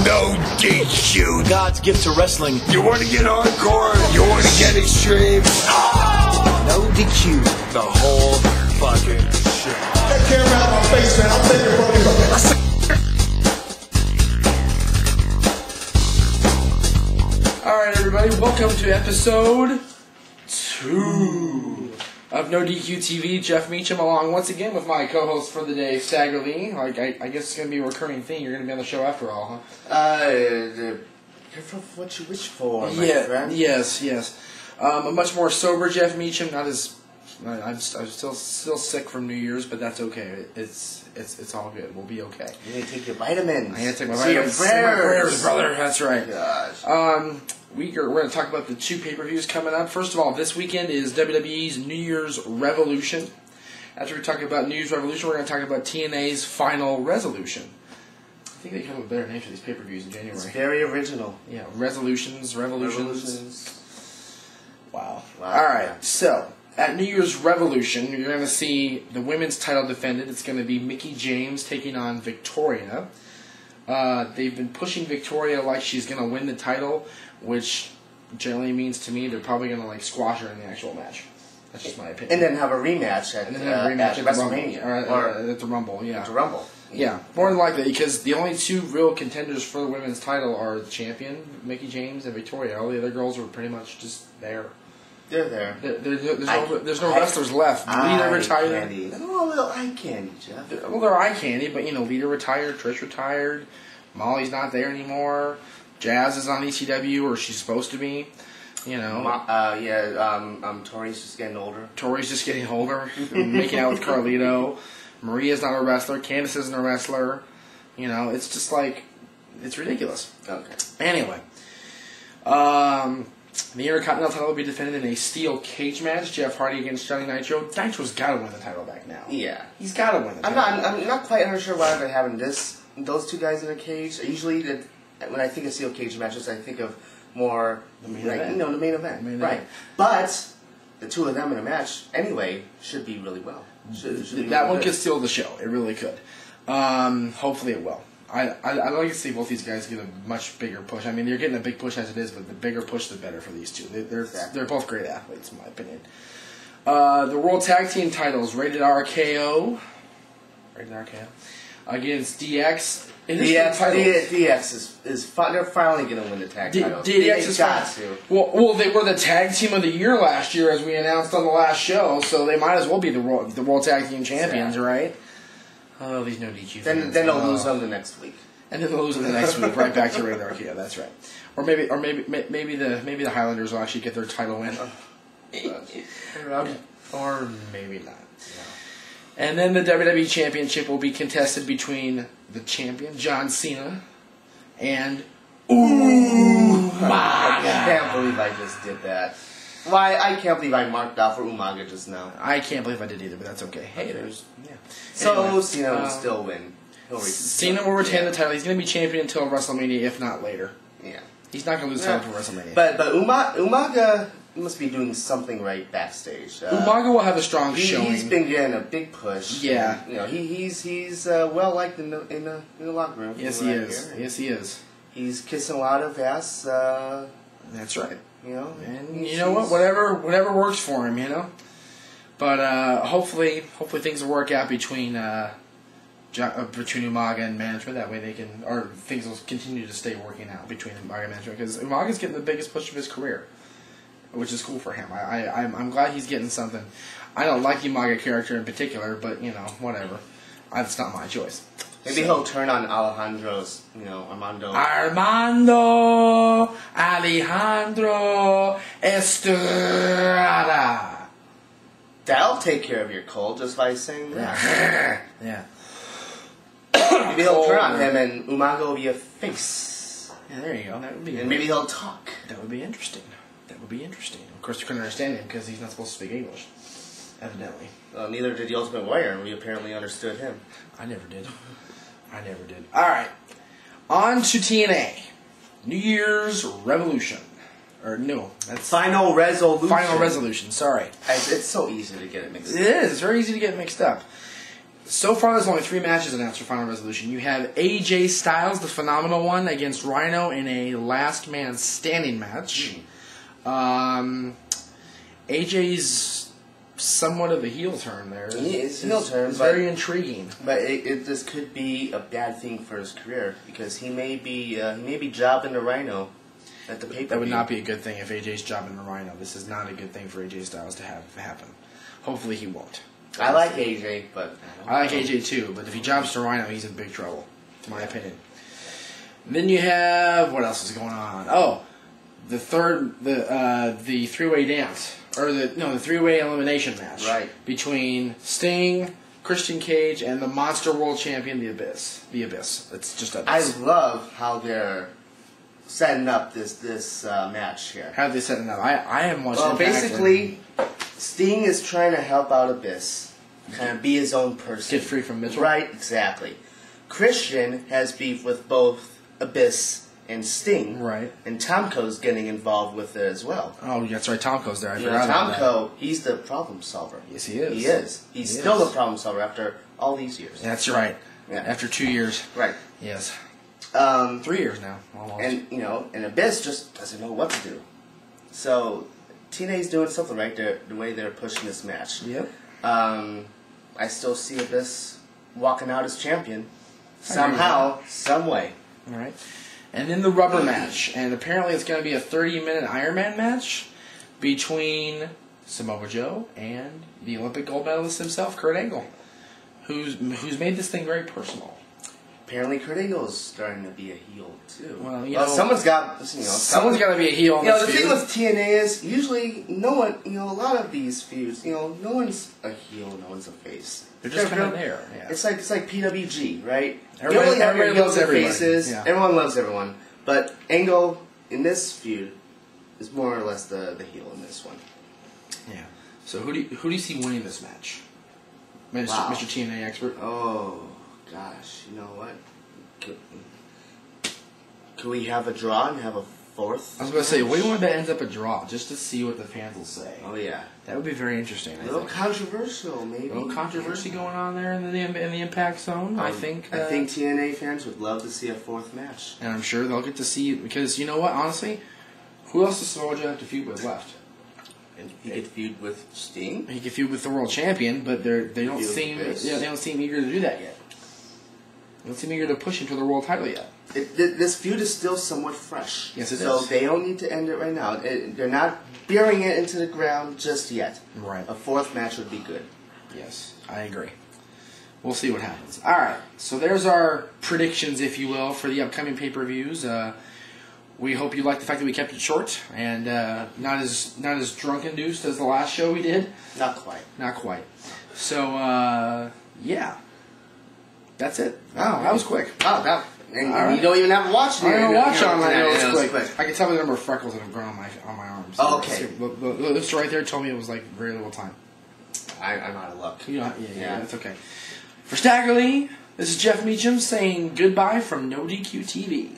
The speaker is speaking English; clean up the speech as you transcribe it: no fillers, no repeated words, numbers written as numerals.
No DQ. God's gift to wrestling. You want to get hardcore? You want to get extreme? No DQ. The whole fucking shit. That camera out of my face, man. I'll take it from you. Alright, everybody, welcome to episode 2 of NoDQ TV. Jeff Meacham along once again with my co-host for the day, Stagger Lee. I guess it's going to be a recurring thing. You're going to be on the show after all, huh? Careful what you wish for, my friend. Yes. A much more sober Jeff Meacham, not as... I'm still sick from New Year's, but that's okay. It's all good. We'll be okay. You need to take your vitamins. I need to take my Say your vitamins. Say my prayers, brother. That's right. Gosh. We're going to talk about the 2 pay-per-views coming up. First of all, this weekend is WWE's New Year's Revolution. After we talk about New Year's Revolution, we're going to talk about TNA's Final Resolution. I think they come up with better names for these pay-per-views in January. It's very original. Yeah, Revolutions. Wow. Wow. All right, so at New Year's Revolution, you're going to see the women's title defended. It's going to be Mickie James taking on Victoria. They've been pushing Victoria like she's going to win the title, which generally means to me they're probably going to squash her in the actual match. That's just my opinion. And then have a rematch at WrestleMania. Or at the Rumble, yeah. At the Rumble. Yeah, more than likely, because the only 2 real contenders for the women's title are the champion, Mickie James, and Victoria. All the other girls were pretty much just there. They're there. There's no wrestlers left. Lita retired. Oh, a little eye candy, Jeff. Well, they're eye candy, but Lita retired, Trish retired, Molly's not there anymore. Jazz is on ECW, or she's supposed to be. Tori's just getting older. Tori's just getting older, making out with Carlito. Maria's not a wrestler. Candice isn't a wrestler. It's just it's ridiculous. Okay. Anyway, the Intercontinental title will be defended in a steel cage match. Jeff Hardy against Johnny Nitro. Nitro's got to win the title back now. Yeah, he's got to win the title. I'm not quite sure why they're having those 2 guys in a cage. Usually, when I think of steel cage matches, I think of more the main event. The main event, right? But the 2 of them in a match anyway should be really well. That one could steal the show. It really could. Hopefully it will. I'd like to see both these guys get a much bigger push. I mean, they're getting a big push as it is, but the bigger push, the better for these 2. They're both great athletes, in my opinion. The World Tag Team titles, Rated RKO against DX. DX is they're finally going to win the tag titles. DX is got to. Well, they were the Tag Team of the Year last year, as we announced on the last show, so they might as well be the World Tag Team Champions, right? Oh, these NoDQ. Then they'll lose them the next week. And then they'll lose them the next week, right back to Rated RKO. That's right. Or maybe the Highlanders will actually get their title win. Or maybe not. Yeah. And then the WWE Championship will be contested between the champion, John Cena, and Umaga. I can't believe I just did that. Why? I can't believe I marked out for Umaga just now. I can't believe I did either, but that's okay. Hey, So anyway, Cena will still win. Cena will retain the title. He's going to be champion until WrestleMania, if not later. Yeah. He's not going to lose the title for WrestleMania. But Umaga must be doing something right backstage. Umaga will have a strong showing. He's been getting a big push. Yeah. And, he's well liked in the locker room. Yes, he is. Here. Yes, he is. He's kissing a lot of ass. That's right. And you know what? Whatever works for him. But hopefully things will work out between Umaga and management. That way things will continue to stay working out between Umaga and management, because Umaga's getting the biggest push of his career, which is cool for him. I'm glad he's getting something. I don't like the Umaga character in particular, but whatever. It's not my choice. Maybe he'll turn on Alejandro's, Armando Alejandro Estrada. That'll take care of your cold just by saying that. Yeah. Maybe he'll turn on him and Umaga will be a face. Yeah, there you go. That would be. And maybe he'll talk. That would be interesting. Of course, you couldn't understand him because he's not supposed to speak English. Evidently. Neither did the Ultimate Warrior, and we apparently understood him. I never did. All right. On to TNA. New Year's Revolution. Or no, that's Final Resolution. Sorry. It's so easy to get it mixed up. It is. It's very easy to get mixed up. So far, there's only 3 matches announced for Final Resolution. You have AJ Styles, the phenomenal one, against Rhino in a last man standing match. AJ's somewhat of a heel turn there. It's heel turn. It's very intriguing. But this could be a bad thing for his career because he may be jobbing the Rhino at the pay-per-view. That would not be a good thing if AJ's jobbing the Rhino. This is not a good thing for AJ Styles to have happen. Hopefully he won't. I like AJ, but I like AJ too, but if he jobs to Rhino, he's in big trouble, in my opinion. And then you have, what else is going on? Oh, the 3-way dance, or the 3-way elimination match, right, between Sting, Christian Cage, and the Monster World Champion, The Abyss. The Abyss. It's just Abyss. I love how they're setting up this match here. How are they setting it up? I am watching. Well, basically, Sting is trying to help out Abyss, kind of be his own person. Get free from Mitchell. Right, exactly. Christian has beef with both Abyss and Sting. Right. And Tomko's getting involved with it as well. Oh, that's right. Tomko's there. I forgot about that. Tomko, he's the problem solver. Yes, he is. He is. He's still the problem solver after all these years. That's right. Yeah. After 2 years. Right. Yes. 3 years now, almost. And Abyss just doesn't know what to do. So TNA's doing something right there, the way they're pushing this match. Yep. I still see Abyss walking out as champion somehow, some way. All right. And then the rubber match, and apparently it's going to be a 30-minute Iron Man match between Samoa Joe and the Olympic gold medalist himself, Kurt Angle, who's made this thing very personal. Apparently, Kurt Angle's starting to be a heel too. Well, someone's got someone's got to be a heel. The thing with TNA is usually no one. A lot of these feuds, no one's a heel, no one's a face. They're just kind of there. Yeah. It's like PWG, right? Everybody loves everybody. Faces. Yeah. Everyone loves everyone, but Angle in this feud is more or less the heel in this one. Yeah. So who do you see winning this match, Mr. TNA expert? Oh. Gosh, you know what? Could we have a draw and have a fourth? I was going to say, what do you want that ends up a draw, just to see what the fans will say? Oh, yeah. That would be very interesting, I think. A little controversial, maybe. A little controversy going on there in the Impact Zone, I think. I think TNA fans would love to see a fourth match. And I'm sure they'll get to see it, because you know what, honestly? Who else does Samoa Joe have to feud with left? He could feud with Sting. He could feud with the world champion, but they don't seem eager to do that yet. They don't seem eager to push him to the world title yet. This feud is still somewhat fresh. Yes, it is. So they don't need to end it right now. They're not burying it into the ground just yet. Right. A fourth match would be good. Yes, I agree. We'll see what happens. All right, so there's our predictions, if you will, for the upcoming pay-per-views. We hope you like the fact that we kept it short and not as drunk-induced as the last show we did. Not quite. Not quite. So, yeah. That's it. Oh, that was quick. Oh, and you don't even have to watch it. I don't watch online. It was quick. I can tell the number of freckles that have grown on my arms. Oh, okay. This right there told me it was like very little time. I'm out of luck. Yeah, that's okay. For Staggerly, this is Jeff Meacham saying goodbye from NoDQ TV.